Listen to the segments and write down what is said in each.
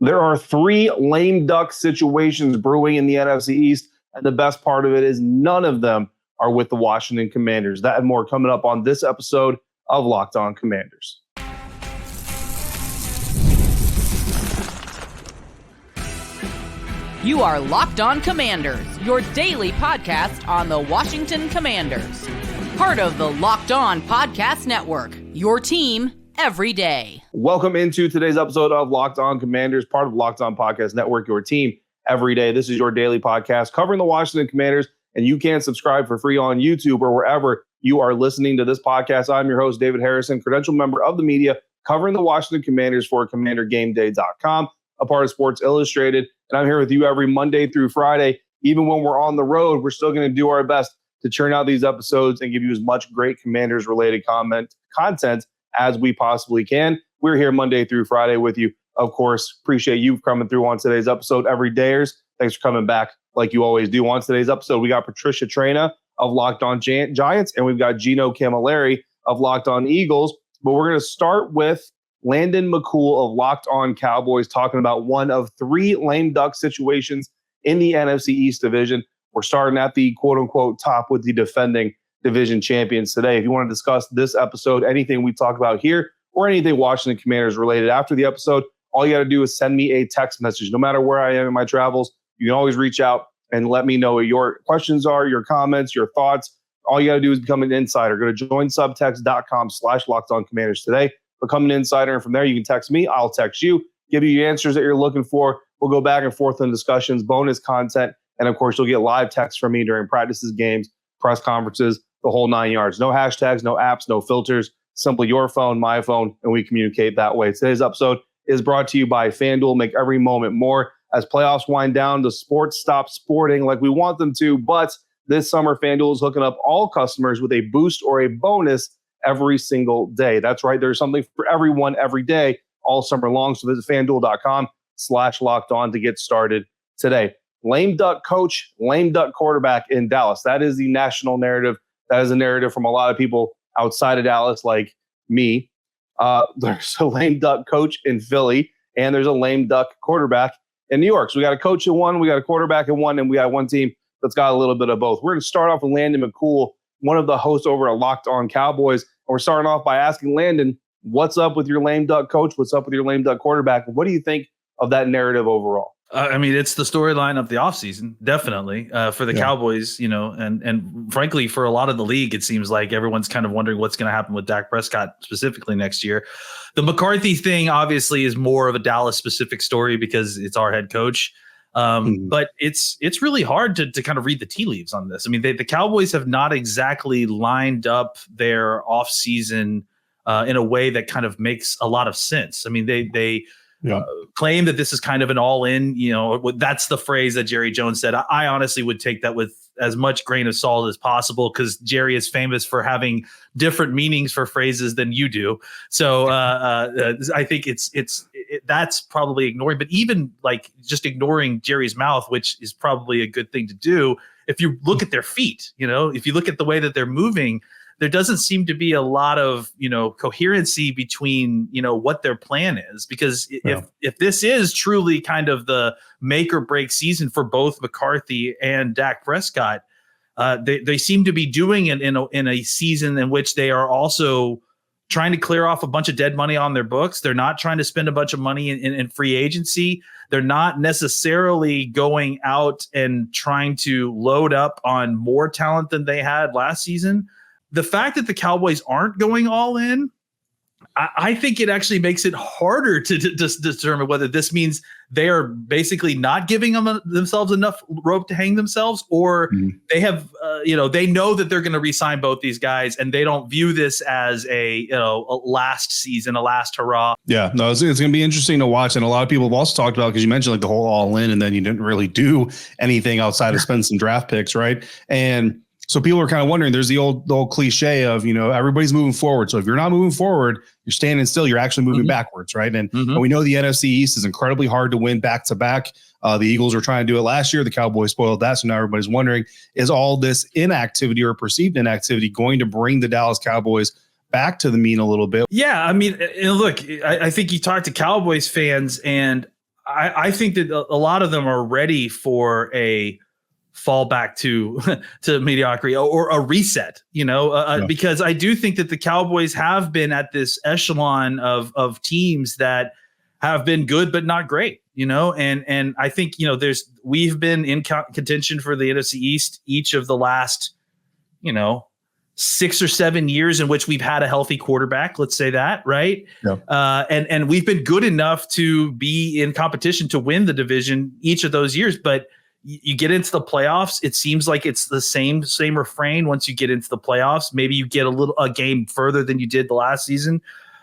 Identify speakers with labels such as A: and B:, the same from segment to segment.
A: There are three lame duck situations brewing in the NFC East, and the best part of it is none of them are with the Washington Commanders. That and more coming up on this episode of Locked On Commanders.
B: You are Locked On Commanders, your daily podcast on the Washington Commanders. Part of the Locked On Podcast Network, your team every day.
A: Welcome into today's episode of Locked On Commanders, part of Locked On Podcast Network, your team every day. This is your daily podcast covering the Washington Commanders, and you can subscribe for free on YouTube or wherever you are listening to this podcast. I'm your host, David Harrison, credentialed member of the media covering the Washington Commanders for CommanderGameDay.com, a part of Sports Illustrated. And I'm here with you every Monday through Friday. Even when we're on the road, we're still going to do our best to churn out these episodes and give you as much great Commanders-related content as we possibly can. We're here Monday through Friday with you. Of course, appreciate you coming through on today's episode every dayers. Thanks for coming back like you always do. On today's episode, we got Patricia Traina of Locked On Giants, and we've got Gino Camilleri of Locked On Eagles. But we're going to start with Landon McCool of Locked On Cowboys, talking about one of three lame duck situations in the NFC East Division. We're starting at the quote-unquote top with the defending division champions today. If you want to discuss this episode, anything we talk about here, or anything Washington Commanders related after the episode, all you got to do is send me a text message. No matter where I am in my travels, you can always reach out and let me know what your questions are, your comments, your thoughts. All you got to do is become an insider. Go to joinsubtext.com/LockedOnCommanders today. Become an insider, and from there you can text me. I'll text you, give you the answers that you're looking for. We'll go back and forth in discussions, bonus content, and of course you'll get live texts from me during practices, games, press conferences, the whole 9 yards. No hashtags, no apps, no filters. Simply your phone, my phone, and we communicate that way. Today's episode is brought to you by FanDuel. Make every moment more. As playoffs wind down, the sports stop sporting like we want them to, but this summer FanDuel is hooking up all customers with a boost or a bonus every single day. That's right. There's something for everyone every day all summer long. So visit FanDuel.com/LockedOn to get started today. Lame duck coach, lame duck quarterback in Dallas. That is the national narrative. That is a narrative from a lot of people outside of Dallas like me. There's a lame duck coach in Philly, and there's a lame duck quarterback in New York. So we got a coach in one, we got a quarterback in one, and we got one team that's got a little bit of both. We're going to start off with Landon McCool, one of the hosts over at Locked On Cowboys. And we're starting off by asking Landon, what's up with your lame duck coach? What's up with your lame duck quarterback? What do you think of that narrative overall?
C: I mean, it's the storyline of the offseason, definitely, for the Cowboys, and frankly, for a lot of the league, it seems like everyone's kind of wondering what's going to happen with Dak Prescott specifically next year. The McCarthy thing, obviously, is more of a Dallas-specific story because it's our head coach. But it's really hard to kind of read the tea leaves on this. I mean, the Cowboys have not exactly lined up their offseason in a way that kind of makes a lot of sense. I mean, they claim that this is kind of an all-in, that's the phrase that Jerry Jones said. I honestly would take that with as much grain of salt as possible because Jerry is famous for having different meanings for phrases than you do. So I think that's probably ignoring, but even like just ignoring Jerry's mouth, which is probably a good thing to do. If you look at their feet, if you look at the way that they're moving, there doesn't seem to be a lot of, coherency between, what their plan is, because if this is truly kind of the make or break season for both McCarthy and Dak Prescott, they seem to be doing it in a season in which they are also trying to clear off a bunch of dead money on their books. They're not trying to spend a bunch of money in free agency. They're not necessarily going out and trying to load up on more talent than they had last season. The fact that the Cowboys aren't going all in, I think it actually makes it harder to determine whether this means they are basically not giving themselves enough rope to hang themselves, or they have, they know that they're going to re-sign both these guys, and they don't view this as a last season, a last hurrah.
D: Yeah, no, it's going to be interesting to watch. And a lot of people have also talked about, because you mentioned like the whole all in, and then you didn't really do anything outside of spend some draft picks, right? And so people are kind of wondering, there's the old cliche of, everybody's moving forward. So if you're not moving forward, you're standing still, you're actually moving backwards, right? And we know the NFC East is incredibly hard to win back to back. The Eagles were trying to do it last year. The Cowboys spoiled that. So now everybody's wondering, is all this inactivity or perceived inactivity going to bring the Dallas Cowboys back to the mean a little bit?
C: Yeah, I mean, look, I think you talk to Cowboys fans, and I think that a lot of them are ready for a fall back to mediocrity or a reset, because I do think that the Cowboys have been at this echelon of teams that have been good but not great, and I think we've been in contention for the NFC East each of the last 6 or 7 years in which we've had a healthy quarterback, let's say that, right? Yeah. And we've been good enough to be in competition to win the division each of those years, but you get into the playoffs, it seems like it's the same refrain. Once you get into the playoffs, maybe you get a game further than you did the last season.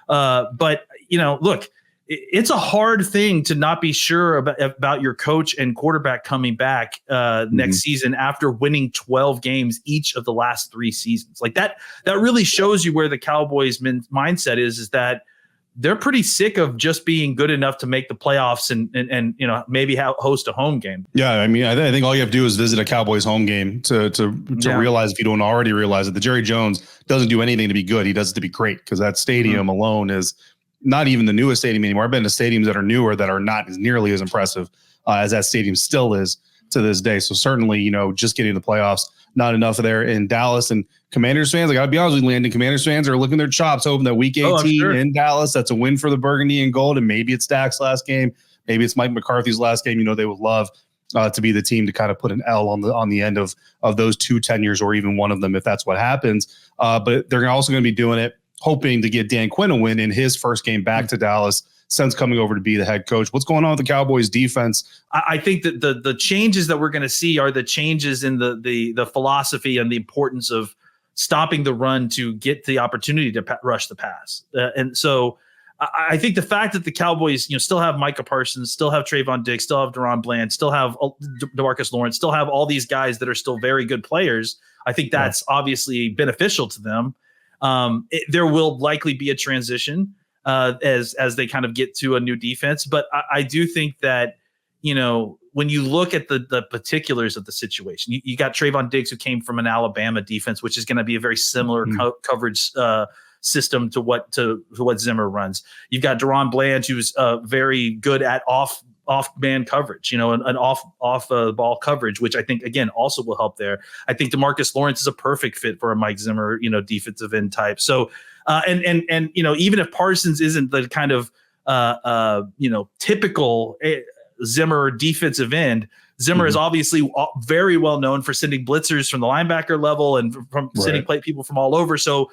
C: But look, it's a hard thing to not be sure about your coach and quarterback coming back next season after winning 12 games each of the last 3 seasons. Like that really shows you where the Cowboys mindset is that they're pretty sick of just being good enough to make the playoffs and maybe host a home game.
D: Yeah, I mean, I think all you have to do is visit a Cowboys home game to realize, if you don't already realize it, that Jerry Jones doesn't do anything to be good. He does it to be great, because that stadium alone is not even the newest stadium anymore. I've been to stadiums that are newer that are not as nearly as impressive as that stadium still is to this day. So certainly, just getting the playoffs, not enough there in Dallas. And Commanders fans, I got to be honest with you, Landon, Commanders fans are licking their chops, hoping that week 18 in Dallas, that's a win for the burgundy and gold. And maybe it's Dak's last game. Maybe it's Mike McCarthy's last game. They would love to be the team to kind of put an L on the end of those 2 tenures, or even one of them, if that's what happens. But they're also going to be doing it hoping to get Dan Quinn a win in his first game back to Dallas since coming over to be the head coach. What's going on with the Cowboys defense?
C: I think that the changes that we're going to see are the changes in the philosophy and the importance of stopping the run to get the opportunity to rush the pass. And so I think the fact that the Cowboys, still have Micah Parsons, still have Trayvon Diggs, still have Deron Bland, still have DeMarcus Lawrence, still have all these guys that are still very good players, I think that's obviously beneficial to them. There will likely be a transition as they kind of get to a new defense. But I do think that, when you look at the particulars of the situation, you got Trayvon Diggs, who came from an Alabama defense, which is going to be a very similar coverage system to what Zimmer runs. You've got Deron Bland, who's very good at off man coverage, an off ball coverage, which I think again also will help there. I think DeMarcus Lawrence is a perfect fit for a Mike Zimmer, defensive end type. So and even if Parsons isn't the kind of typical Zimmer defensive end, Zimmer is obviously very well known for sending blitzers from the linebacker level and from sending people from all over. So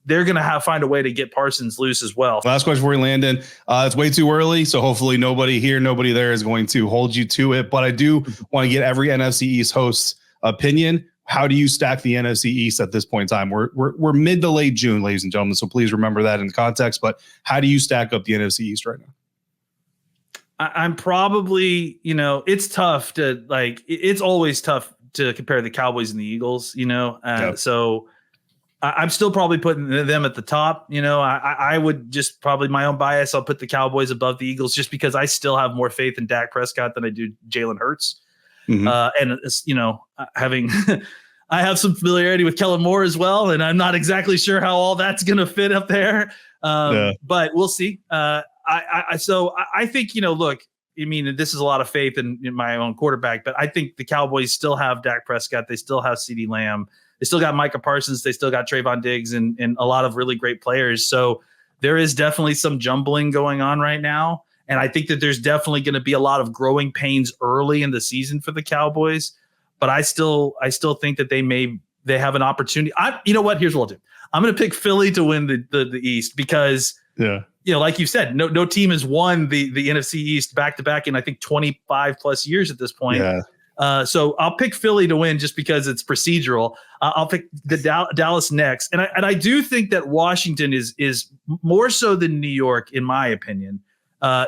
C: they're going to find a way to get Parsons loose as well.
D: Last question for you, Landon. It's way too early, so hopefully nobody here, nobody there is going to hold you to it. But I do want to get every NFC East host's opinion. How do you stack the NFC East at this point in time? We're mid to late June, ladies and gentlemen, so please remember that in the context. But how do you stack up the NFC East right now?
C: I'm probably, it's tough to it's always tough to compare the Cowboys and the Eagles, so I'm still probably putting them at the top. I would just probably my own bias. I'll put the Cowboys above the Eagles just because I still have more faith in Dak Prescott than I do Jalen Hurts. And it's, having I have some familiarity with Kellen Moore as well, and I'm not exactly sure how all that's going to fit up there. But we'll see. I think, look, this is a lot of faith in my own quarterback, but I think the Cowboys still have Dak Prescott. They still have CeeDee Lamb. They still got Micah Parsons. They still got Trayvon Diggs and a lot of really great players. So there is definitely some jumbling going on right now. And I think that there's definitely going to be a lot of growing pains early in the season for the Cowboys. But I still think that they have an opportunity. You know what? Here's what I'll do. I'm going to pick Philly to win the East because like you said, no team has won the NFC East back-to-back in, I think, 25 plus years at this point. So I'll pick Philly to win just because it's procedural. I'll pick the Dallas next. And I do think that Washington is more so than New York, in my opinion,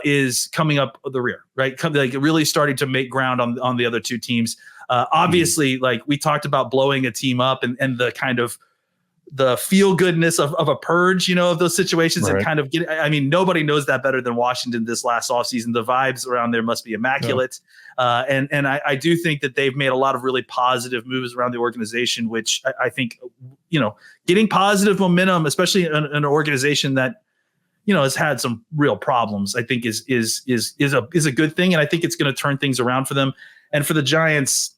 C: is coming up the rear, right? Really starting to make ground on the other two teams. Obviously, we talked about blowing a team up and the kind of the feel goodness of a purge, of those situations and kind of nobody knows that better than Washington this last offseason. The vibes around there must be immaculate. And I do think that they've made a lot of really positive moves around the organization, which I think, getting positive momentum, especially in an organization that, has had some real problems, I think is a good thing. And I think it's going to turn things around for them. And for the Giants,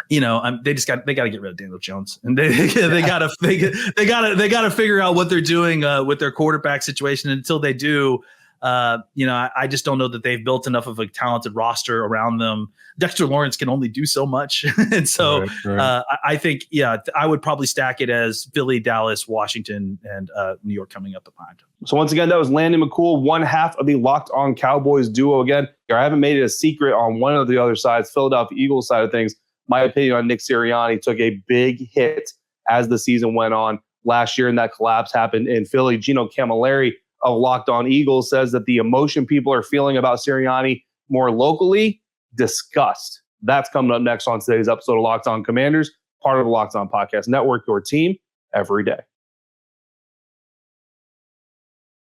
C: they got to get rid of Daniel Jones, and they got to figure out what they're doing with their quarterback situation. And until they do, I just don't know that they've built enough of a talented roster around them. Dexter Lawrence can only do so much. And so right. I think, I would probably stack it as Philly, Dallas, Washington, and New York coming up behind.
A: So once again, that was Landon McCool, one half of the Locked On Cowboys duo. Again, I haven't made it a secret on one of the other sides, Philadelphia Eagles side of things. My opinion on Nick Sirianni took a big hit as the season went on last year, and that collapse happened in Philly. Gino Camilleri of Locked On Eagles says that the emotion people are feeling about Sirianni more locally, disgust. That's coming up next on today's episode of Locked On Commanders, part of the Locked On Podcast Network, your team every day.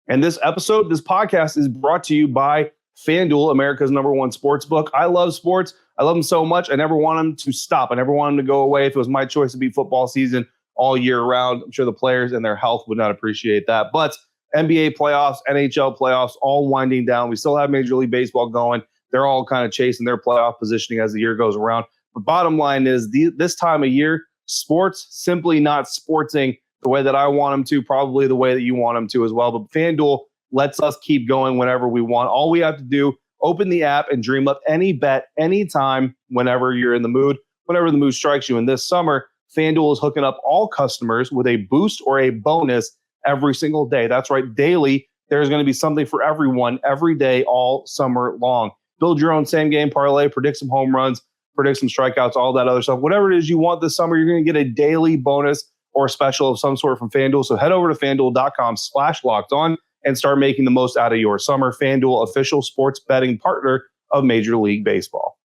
A: And this podcast is brought to you by FanDuel, America's #1 sports book. I love sports. I love them so much. I never want them to stop. I never want them to go away. If it was my choice to be football season all year round, I'm sure the players and their health would not appreciate that. But NBA playoffs, NHL playoffs, all winding down. We still have Major League Baseball going. They're all kind of chasing their playoff positioning as the year goes around. But bottom line is this time of year, sports simply not sporting the way that I want them to, probably the way that you want them to as well. But FanDuel lets us keep going whenever we want. All we have to do, open the app and dream up any bet, anytime, whenever you're in the mood, whenever the mood strikes you. And this summer, FanDuel is hooking up all customers with a boost or a bonus every single day. That's right. Daily, there's going to be something for everyone every day, all summer long. Build your own same game parlay, predict some home runs, predict some strikeouts, all that other stuff. Whatever it is you want this summer, you're going to get a daily bonus or special of some sort from FanDuel. So head over to FanDuel.com/lockedon and start making the most out of your summer. FanDuel, official sports betting partner of Major League Baseball.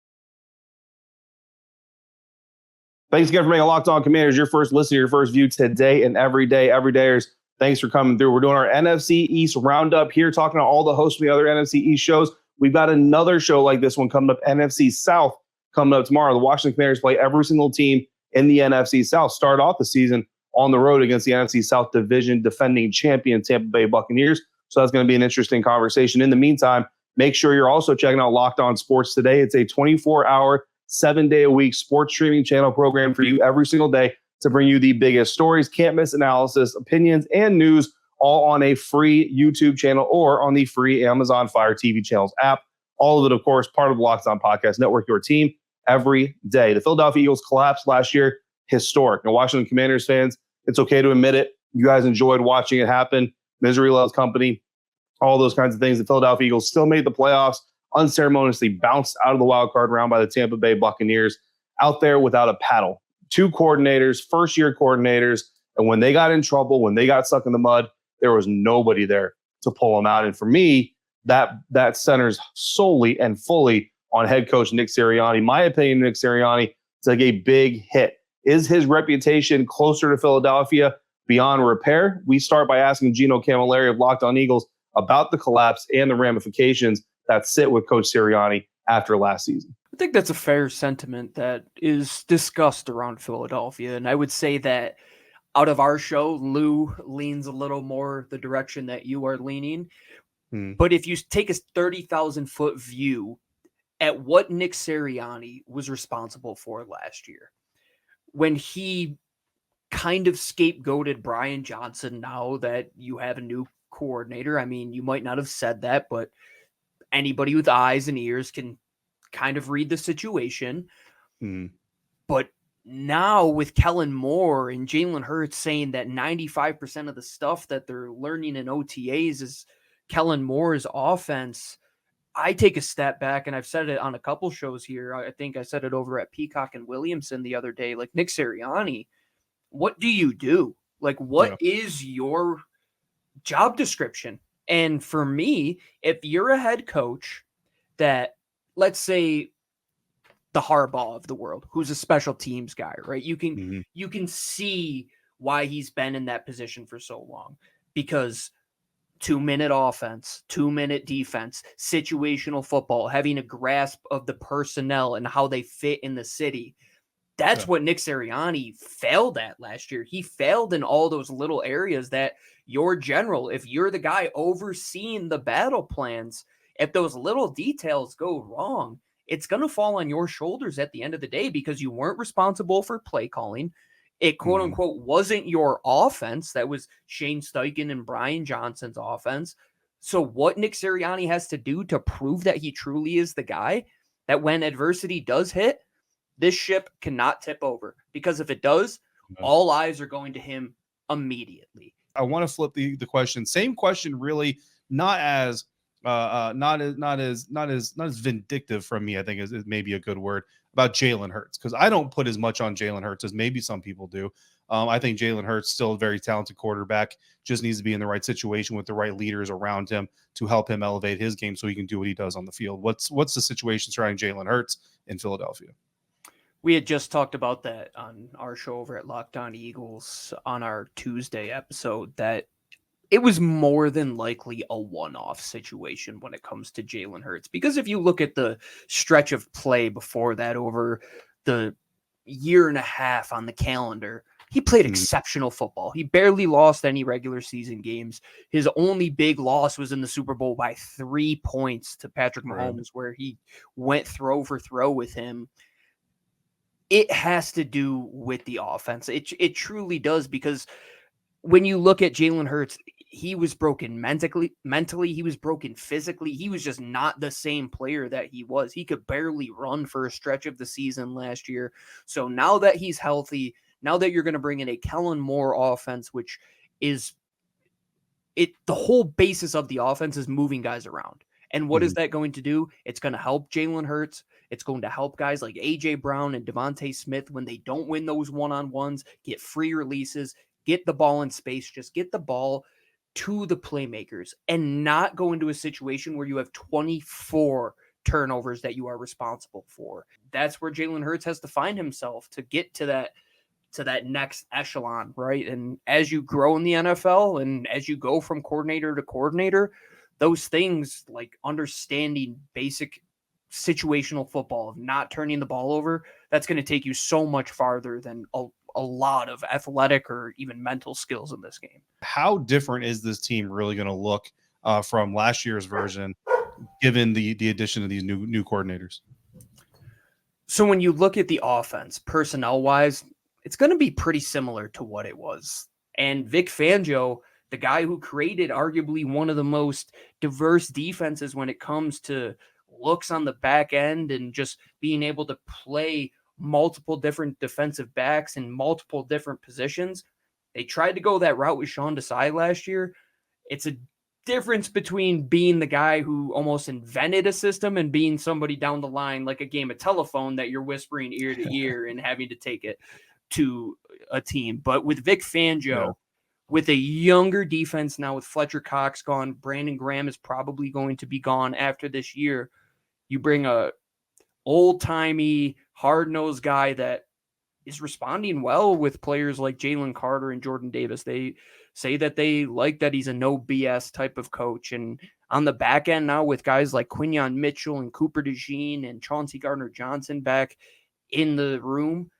A: Thanks again for making Locked On Commanders your first listen, your first view today and every day. Everydayers, thanks for coming through. We're doing our NFC East roundup here, talking to all the hosts of the other NFC East shows. We've got another show like this one coming up, NFC South, coming up tomorrow. The Washington Commanders play every single team in the NFC South. Start off the season on the road against the NFC South Division defending champion Tampa Bay Buccaneers. So that's going to be an interesting conversation. In the meantime, make sure you're also checking out Locked On Sports Today. It's a 24-hour, 7-day-a-week sports streaming channel program for you every single day to bring you the biggest stories, can't miss analysis, opinions, and news, all on a free YouTube channel or on the free Amazon Fire TV channels app. All of it, of course, part of the Locked On Podcast Network, your team every day. The Philadelphia Eagles collapsed last year, historic. Now, Washington Commanders fans, it's okay to admit it. You guys enjoyed watching it happen. Misery loves company, all those kinds of things. The Philadelphia Eagles still made the playoffs, unceremoniously bounced out of the wild card round by the Tampa Bay Buccaneers, out there without a paddle. 2 coordinators, first-year coordinators, and when they got in trouble, when they got stuck in the mud, there was nobody there to pull them out. And for me, that centers solely and fully on head coach Nick Sirianni. My opinion, Nick Sirianni took a big hit. Is his reputation closer to Philadelphia beyond repair? We start by asking Gino Camilleri of Locked On Eagles about the collapse and the ramifications that sit with Coach Sirianni after last season.
E: I think that's a fair sentiment that is discussed around Philadelphia. And I would say that out of our show, Lou leans a little more the direction that you are leaning. But if you take a 30,000-foot view at what Nick Sirianni was responsible for last year, when he kind of scapegoated Brian Johnson, now that you have a new coordinator. I mean, you might not have said that, but anybody with eyes and ears can kind of read the situation. But now with Kellen Moore and Jalen Hurts saying that 95% of the stuff that they're learning in OTAs is Kellen Moore's offense, I take a step back, and I've said it on a couple shows here. I think I said it over at Peacock and Williamson the other day. Like, Nick Sirianni, what do you do? Like, what is your job description? And for me, if you're a head coach that, let's say, the Harbaugh of the world, who's a special teams guy, right? You can see why he's been in that position for so long, because 2-minute offense, 2-minute defense, situational football, having a grasp of the personnel and how they fit in the city. That's what Nick Sirianni failed at last year. He failed in all those little areas that your general, if you're the guy overseeing the battle plans, if those little details go wrong, it's going to fall on your shoulders at the end of the day because you weren't responsible for play calling. It, quote unquote, wasn't your offense. That was Shane Steichen and Brian Johnson's offense. So what Nick Sirianni has to do to prove that he truly is the guy, that when adversity does hit, this ship cannot tip over, because if it does, all eyes are going to him immediately.
D: I want to flip the question. Same question, really, not as vindictive from me, I think is maybe a good word, about Jalen Hurts, because I don't put as much on Jalen Hurts as maybe some people do. I think Jalen Hurts still a very talented quarterback, just needs to be in the right situation with the right leaders around him to help him elevate his game so he can do what he does on the field. What's the situation surrounding Jalen Hurts in Philadelphia?
E: We had just talked about that on our show over at Locked On Eagles on our Tuesday episode, that it was more than likely a one-off situation when it comes to Jalen Hurts. Because if you look at the stretch of play before that over the year and a half on the calendar, he played exceptional football. He barely lost any regular season games. His only big loss was in the Super Bowl by 3 points to Patrick Mahomes, where he went throw for throw with him. It has to do with the offense. It truly does, because when you look at Jalen Hurts, he was broken mentally, he was broken physically. He was just not the same player that he was. He could barely run for a stretch of the season last year. So now that he's healthy, now that you're going to bring in a Kellen Moore offense, which is the whole basis of the offense is moving guys around. And what is that going to do? It's going to help Jalen Hurts. It's going to help guys like A.J. Brown and Devontae Smith when they don't win those one-on-ones, get free releases, get the ball in space, just get the ball to the playmakers and not go into a situation where you have 24 turnovers that you are responsible for. That's where Jalen Hurts has to find himself to get to that next echelon, right? And as you grow in the NFL and as you go from coordinator to coordinator, those things like understanding basic situational football, of not turning the ball over, that's going to take you so much farther than a lot of athletic or even mental skills in this game.
D: How different is this team really going to look from last year's version, given the addition of these new coordinators?
E: So when you look at the offense, personnel-wise, it's going to be pretty similar to what it was. And Vic Fangio, the guy who created arguably one of the most diverse defenses when it comes to looks on the back end and just being able to play multiple different defensive backs in multiple different positions. They tried to go that route with Sean Desai last year. It's a difference between being the guy who almost invented a system and being somebody down the line, like a game of telephone that you're whispering ear to ear and having to take it to a team. But with Vic Fangio, with a younger defense now, with Fletcher Cox gone, Brandon Graham is probably going to be gone after this year. You bring a old-timey, hard-nosed guy that is responding well with players like Jalen Carter and Jordan Davis. They say that they like that he's a no BS type of coach. And on the back end now, with guys like Quinyon Mitchell and Cooper DeJean and Chauncey Gardner-Johnson back in the room,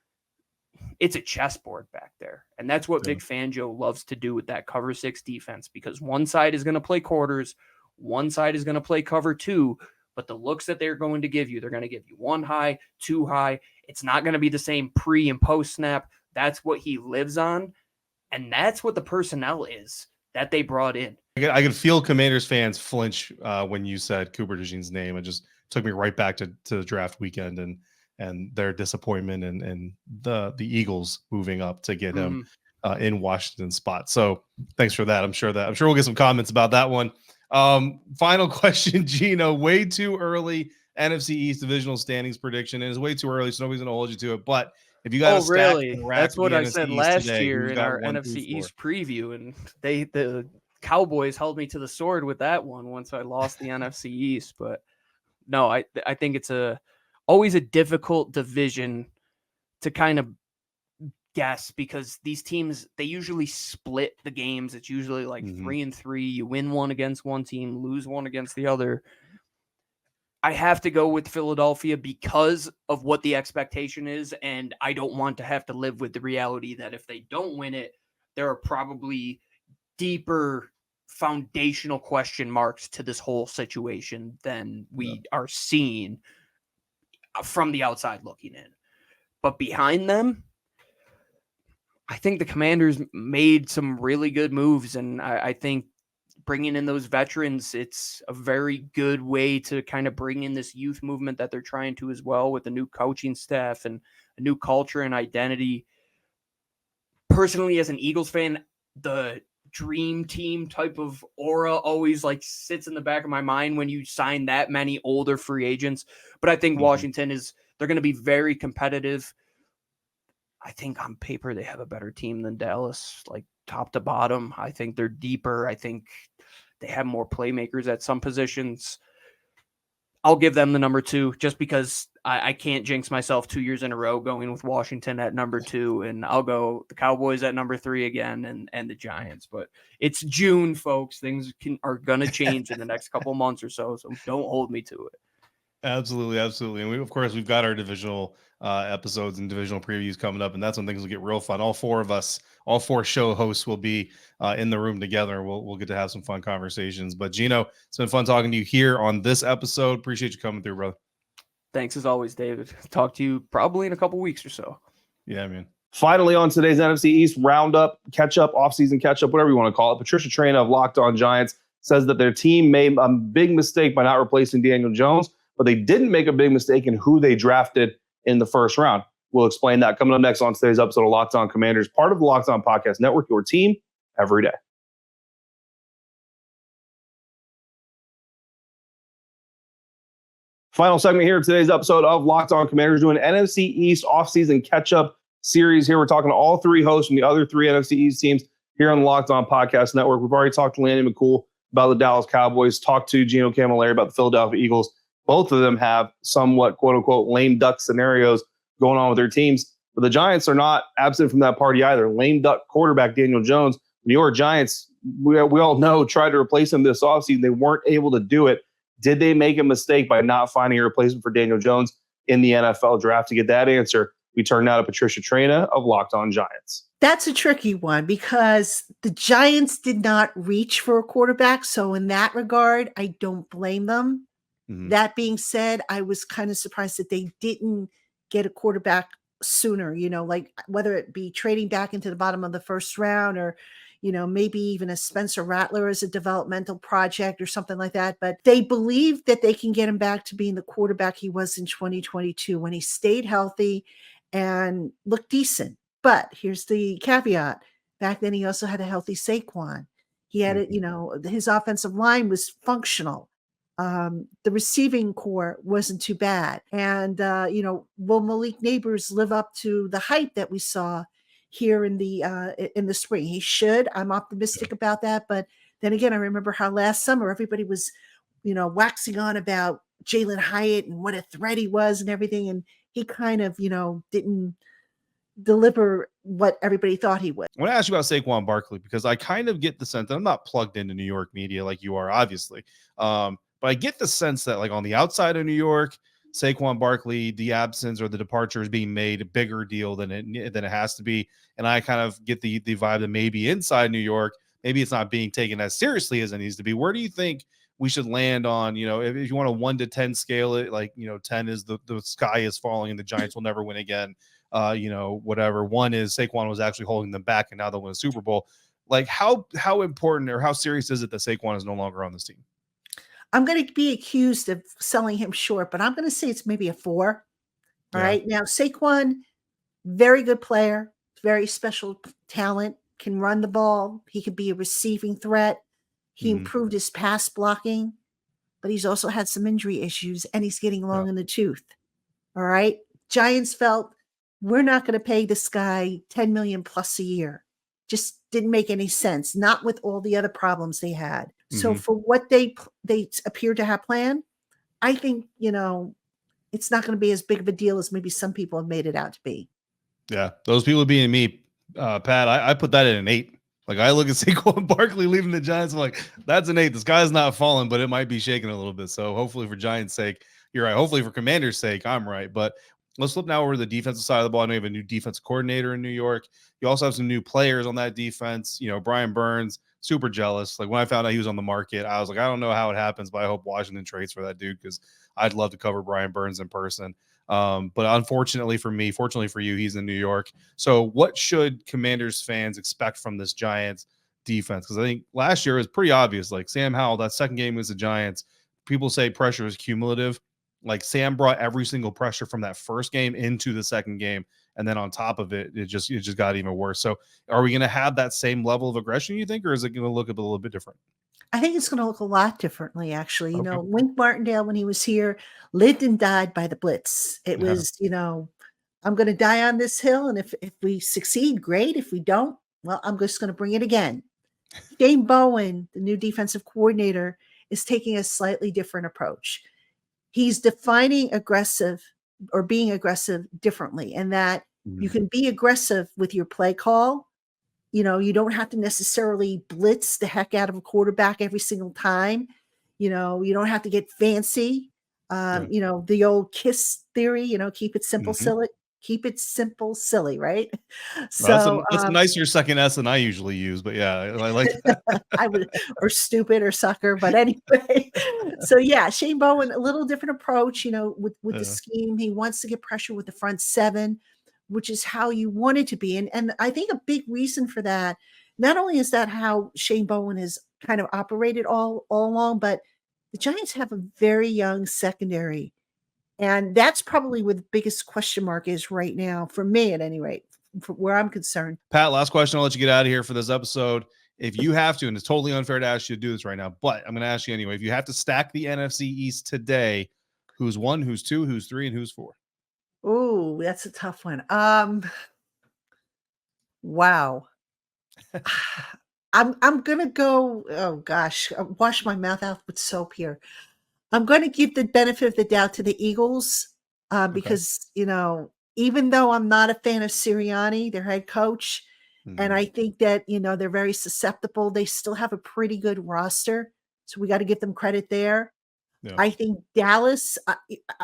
E: it's a chessboard back there. And that's what Vic Fangio loves to do with that cover 6 defense, because one side is going to play quarters, one side is going to play cover 2, but the looks that they're going to give you, they're going to give you 1 high, 2 high. It's not going to be the same pre and post snap. That's what he lives on. And that's what the personnel is that they brought in.
D: I could feel Commanders fans flinch when you said Cooper DeJean's name. It just took me right back to the draft weekend and their disappointment and the Eagles moving up to get him in Washington spot. So thanks for that. I'm sure we'll get some comments about that one. Final question, Gino. Way too early NFC East divisional standings prediction. And it's way too early, so nobody's gonna hold you to it. But if you got
E: really? That's what I said last year in our NFC East preview, and the Cowboys held me to the sword with that one once I lost the NFC East. But no, I think it's always a difficult division to kind of guess, because these teams, they usually split the games. It's usually like 3-3. You win one against one team, lose one against the other. I have to go with Philadelphia because of what the expectation is, and I don't want to have to live with the reality that if they don't win it, there are probably deeper foundational question marks to this whole situation than we are seeing from the outside looking in. But behind them, I think the Commanders made some really good moves, and I think bringing in those veterans, it's a very good way to kind of bring in this youth movement that they're trying to as well, with a new coaching staff and a new culture and identity. Personally, as an Eagles fan, the dream team type of aura always like sits in the back of my mind when you sign that many older free agents. But I think Washington they're going to be very competitive. I think on paper they have a better team than Dallas, like top to bottom. I think they're deeper. I think they have more playmakers at some positions. I'll give them the number 2 just because I can't jinx myself 2 years in a row going with Washington at number 2, and I'll go the Cowboys at number 3 again and the Giants. But it's June, folks. Things are going to change in the next couple months or so don't hold me to it.
D: Absolutely. And we've got our divisional episodes and divisional previews coming up, and that's when things will get real fun. All 4 show hosts will be in the room together. We'll get to have some fun conversations. But Gino, it's been fun talking to you here on this episode. Appreciate you coming through, brother.
E: Thanks as always, David. Talk to you probably in a couple weeks or so.
D: Yeah, man.
A: Finally, on today's NFC East roundup, catch-up, offseason catch-up, whatever you want to call it, Patricia Traina of Locked On Giants says that their team made a big mistake by not replacing Daniel Jones, but they didn't make a big mistake in who they drafted in the first round. We'll explain that coming up next on today's episode of Locked On Commanders, part of the Locked On Podcast Network, your team every day. Final segment here of today's episode of Locked On Commanders, doing NFC East offseason catch-up series here. We're talking to all 3 hosts from the other 3 NFC East teams here on the Locked On Podcast Network. We've already talked to Lanny McCool about the Dallas Cowboys, talked to Gino Camilleri about the Philadelphia Eagles. Both of them have somewhat, quote-unquote, lame duck scenarios going on with their teams. But the Giants are not absent from that party either. Lame duck quarterback Daniel Jones. New York Giants, we all know, tried to replace him this offseason. They weren't able to do it. Did they make a mistake by not finding a replacement for Daniel Jones in the NFL draft? To get that answer, we turn now to Patricia Traina of Locked On Giants.
F: That's a tricky one because the Giants did not reach for a quarterback. So in that regard, I don't blame them. That being said, I was kind of surprised that they didn't get a quarterback sooner, like whether it be trading back into the bottom of the first round or, maybe even a Spencer Rattler as a developmental project or something like that. But they believe that they can get him back to being the quarterback he was in 2022 when he stayed healthy and looked decent. But here's the caveat. Back then, he also had a healthy Saquon. He had his offensive line was functional. The receiving core wasn't too bad. And, will Malik Neighbors live up to the hype that we saw here in the spring? He should. I'm optimistic about that. But then again, I remember how last summer everybody was, waxing on about Jalen Hyatt and what a threat he was and everything. And he kind of, didn't deliver what everybody thought he would.
D: I want to ask you about Saquon Barkley because I kind of get the sense that I'm not plugged into New York media like you are, obviously. But I get the sense that, like, on the outside of New York, Saquon Barkley, the absence or the departure is being made a bigger deal than it has to be. And I kind of get the vibe that maybe inside New York, maybe it's not being taken as seriously as it needs to be. Where do you think we should land on, if you want a 1 to 10 scale it, 10 is the sky is falling and the Giants will never win again. Whatever. 1 is Saquon was actually holding them back and now they'll win a Super Bowl. Like, how important or how serious is it that Saquon is no longer on this team?
F: I'm going to be accused of selling him short, but I'm going to say it's maybe a 4. All right. Now, Saquon, very good player, very special talent, can run the ball. He could be a receiving threat. He improved his pass blocking, but he's also had some injury issues and he's getting long in the tooth. All right. Giants felt we're not going to pay this guy $10 million plus a year. Just didn't make any sense. Not with all the other problems they had. So for what they appear to have planned, I think, it's not going to be as big of a deal as maybe some people have made it out to be.
D: Yeah. Those people being me, Pat, I put that at an 8. Like I look at Saquon Barkley leaving the Giants, I'm like, that's an 8. The sky's not falling, but it might be shaking a little bit. So hopefully for Giants' sake, you're right. Hopefully for Commanders' sake, I'm right. But let's flip now over to the defensive side of the ball. I know you have a new defensive coordinator in New York. You also have some new players on that defense. You know, Brian Burns, super jealous. Like when I found out he was on the market, I was like, I don't know how it happens, but I hope Washington trades for that dude because I'd love to cover Brian Burns in person. But unfortunately for me, fortunately for you, he's in New York. So what should Commanders fans expect from this Giants defense? Because I think last year was pretty obvious. Like Sam Howell, that second game against the Giants, people say pressure is cumulative. Like Sam brought every single pressure from that first game into the second game. And then on top of it, it just got even worse. So are we going to have that same level of aggression, you think, or is it going to look a little bit different?
F: I think it's going to look a lot differently, actually. You know, Wink Martindale, when he was here, lived and died by the blitz. It was, you know, I'm going to die on this hill. And if we succeed, great. If we don't, well, I'm just going to bring it again. Shane Bowen, the new defensive coordinator, is taking a slightly different approach. He's defining aggressive or being aggressive differently, and that you can be aggressive with your play call. You know, you don't have to necessarily blitz the heck out of a quarterback every single time. You know, you don't have to get fancy. You know, the old KISS theory, you know, keep it simple, silly, right? So
D: that's a nicer second S than I usually use, but yeah, I like that.
F: I would, or stupid or sucker, but anyway. So yeah, Shane Bowen, a little different approach, you know, with the scheme. He wants to get pressure with the front seven, which is how you want it to be. And I think a big reason for that, not only is that how Shane Bowen has kind of operated all along, but the Giants have a very young secondary. And that's probably where the biggest question mark is right now, for me at any rate, for where I'm concerned.
D: Pat, last question. I'll let you get out of here for this episode. If you have to, and it's totally unfair to ask you to do this right now, but I'm going to ask you anyway. If you have to stack the NFC East today, who's 1, who's 2, who's 3, and who's 4?
F: Oh, that's a tough one. Wow. I'm gonna go. Oh gosh, I wash my mouth out with soap here. I'm going to give the benefit of the doubt to the Eagles because you know, even though I'm not a fan of Sirianni, their head coach, and I think that you know they're very susceptible, they still have a pretty good roster, so we got to give them credit there. Yeah. I think Dallas,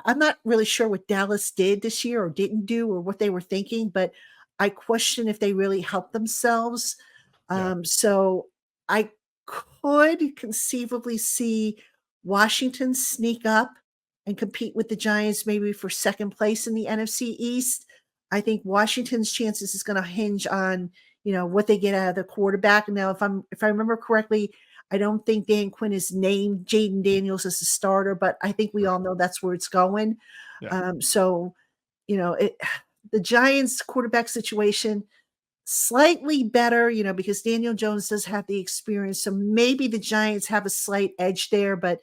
F: I'm not really sure what Dallas did this year or didn't do or what they were thinking, but I question if they really helped themselves. So I could conceivably see Washington sneak up and compete with the Giants maybe for second place in the NFC East. I think Washington's chances is going to hinge on, you know, what they get out of the quarterback. Now, if I remember correctly, I don't think Dan Quinn has named Jaden Daniels as a starter, but I think we all know that's where it's going. Yeah. So, you know, the Giants quarterback situation, slightly better, you know, because Daniel Jones does have the experience. So maybe the Giants have a slight edge there, but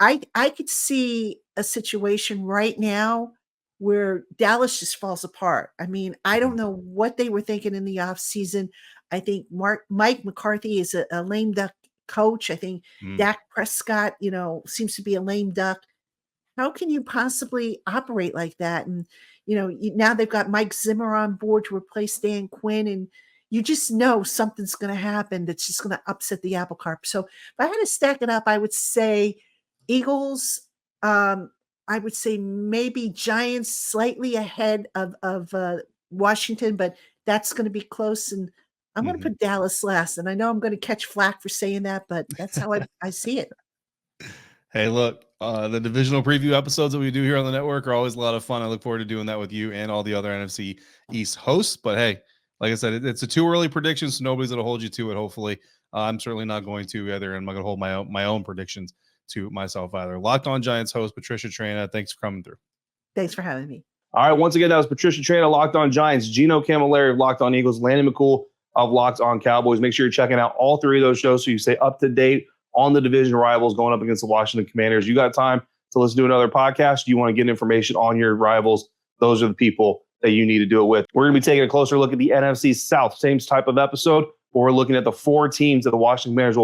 F: I could see a situation right now where Dallas just falls apart. I mean, I don't know what they were thinking in the offseason. I think Mike McCarthy is a lame duck coach. I think Dak Prescott, you know, seems to be a lame duck. How can you possibly operate like that? And, you know, now they've got Mike Zimmer on board to replace Dan Quinn, and you just know something's going to happen that's just going to upset the apple cart. So if I had to stack it up, I would say Eagles, I would say maybe Giants slightly ahead of Washington, but that's going to be close. And I'm going to put Dallas last. And I know I'm going to catch flack for saying that, but that's how I see it.
D: Hey, look, the divisional preview episodes that we do here on the network are always a lot of fun. I look forward to doing that with you and all the other NFC East hosts. But hey, like I said, it's a too early prediction, so nobody's going to hold you to it, hopefully. I'm certainly not going to either, and I'm not going to hold my own predictions to myself either. Locked On Giants host Patricia Traina, thanks for coming through.
F: Thanks for having me.
A: All right, once again, that was Patricia Traina, Locked On Giants, Gino Camilleri of Locked On Eagles, Landon McCool of Locked On Cowboys. Make sure you're checking out all three of those shows so you stay up to date on the division rivals going up against the Washington Commanders. You got time to listen to another podcast? You want to get information on your rivals? Those are the people that you need to do it with. We're going to be taking a closer look at the NFC South, same type of episode, but we're looking at the 4 teams that the Washington Commanders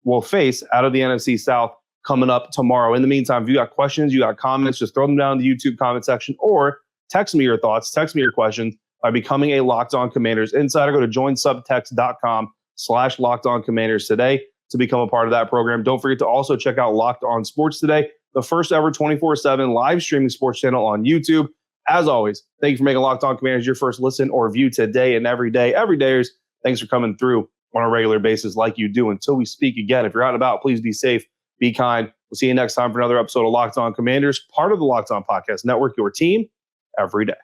A: will face out of the NFC South coming up tomorrow. In the meantime, if you got questions, you got comments, just throw them down in the YouTube comment section or text me your thoughts, text me your questions by becoming a Locked On Commanders insider. Go to joinsubtext.com YouTube.com/LockedOnCommanders today to become a part of that program. Don't forget to also check out Locked On Sports Today, the first ever 24/7 live streaming sports channel on YouTube. As always, thank you for making Locked On Commanders your first listen or view today and every day. Everydayers, thanks for coming through on a regular basis like you do. Until we speak again, if you're out and about, please be safe, be kind. We'll see you next time for another episode of Locked On Commanders, part of the Locked On Podcast Network, your team every day.